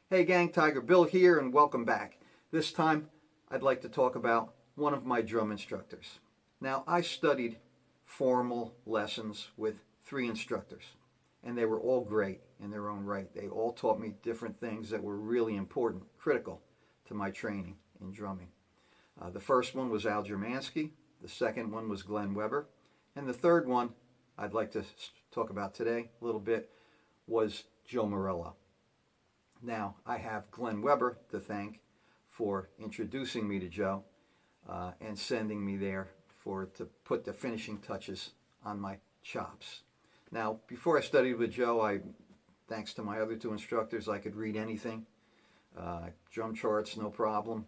Hey gang, TigerBill here and welcome back. This time I'd like to talk about one of my drum instructors. Now I studied formal lessons with 3 instructors and they were all great in their own right. They all taught me different things that were really important, critical to my training in drumming. The first one was Al Germansky, the second one was Glenn Weber, and the third one I'd like to talk about today a little bit was Joe Morello. Now, I have Glenn Weber to thank for introducing me to Joe and sending me there to put the finishing touches on my chops. Now, before I studied with Joe, thanks to my other 2 instructors, I could read anything. Drum charts, no problem.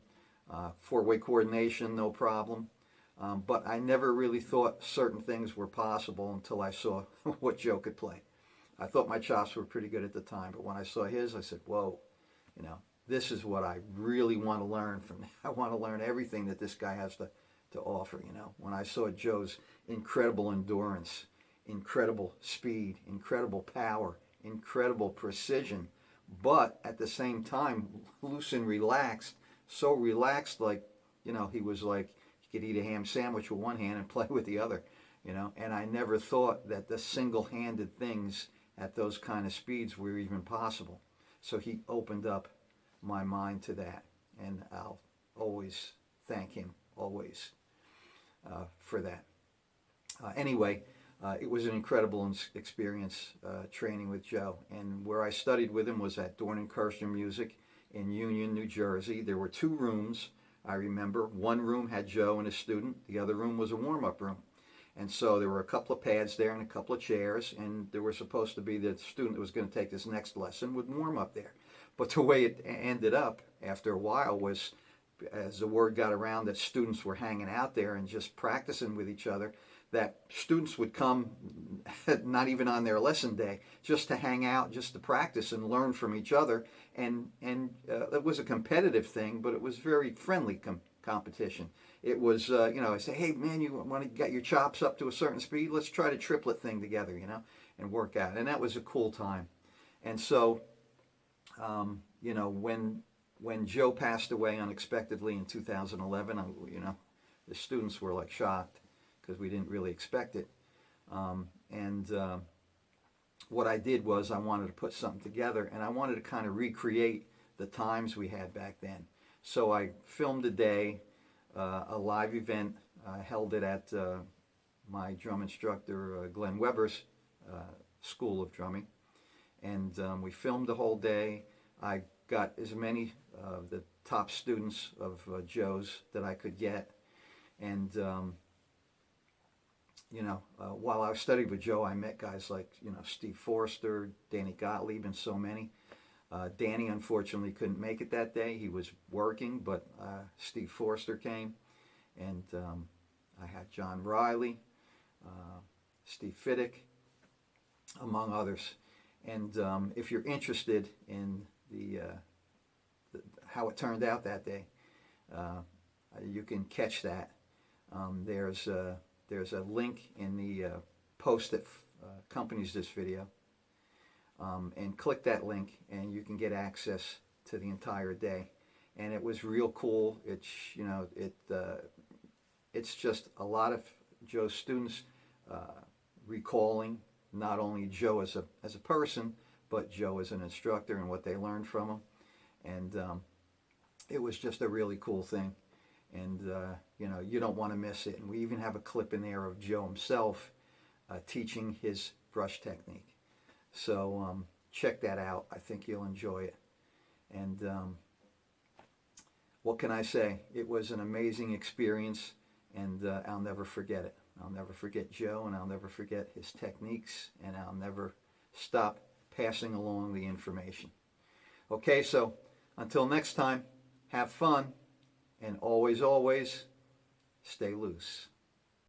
4-way coordination, no problem. But I never really thought certain things were possible until I saw what Joe could play. I thought my chops were pretty good at the time, but when I saw his, I said, whoa, this is what I really want to learn from. I want to learn everything that this guy has to offer, When I saw Joe's incredible endurance, incredible speed, incredible power, incredible precision, but at the same time, loose and relaxed, so relaxed he was like, he could eat a ham sandwich with one hand and play with the other, and I never thought that the single-handed things at those kind of speeds were even possible. So he opened up my mind to that, and I'll always thank him, always, for that. Anyway, it was an incredible experience training with Joe, and where I studied with him was at Dorn and Kirshner Music in Union, New Jersey. There were 2 rooms, I remember. One room had Joe and a student. The other room was a warm-up room. And so there were a couple of pads there and a couple of chairs, and there were supposed to be the student that was going to take this next lesson would warm up there. But the way it ended up after a while was, as the word got around that students were hanging out there and just practicing with each other, that students would come, not even on their lesson day, just to hang out, just to practice and learn from each other. And it was a competitive thing, but it was very friendly competition. It was, I say, hey man, you want to get your chops up to a certain speed? Let's try the triplet thing together, and work out. And that was a cool time. And so, when Joe passed away unexpectedly in 2011, the students were like shocked because we didn't really expect it. What I did was I wanted to put something together, and I wanted to kind of recreate the times we had back then. So I filmed a day, a live event. I held it at my drum instructor, Glenn Weber's School of Drumming. And we filmed the whole day. I got as many of the top students of Joe's that I could get. And, while I studied with Joe, I met guys like, Steve Forster, Danny Gottlieb, and so many. Danny unfortunately couldn't make it that day. He was working, but Steve Forster came, and I had John Riley, Steve Fiddick, among others. And if you're interested in how it turned out that day, you can catch that. There's a link in the post that accompanies this video. And click that link and you can get access to the entire day. And it was real cool. It's just a lot of Joe's students recalling not only Joe as a person, but Joe as an instructor and what they learned from him. And it was just a really cool thing. And you don't want to miss it. And we even have a clip in there of Joe himself teaching his brush technique. So check that out. I think you'll enjoy it. And what can I say? It was an amazing experience, and I'll never forget it. I'll never forget Joe, and I'll never forget his techniques, and I'll never stop passing along the information. Okay, so until next time, have fun, and always, always stay loose.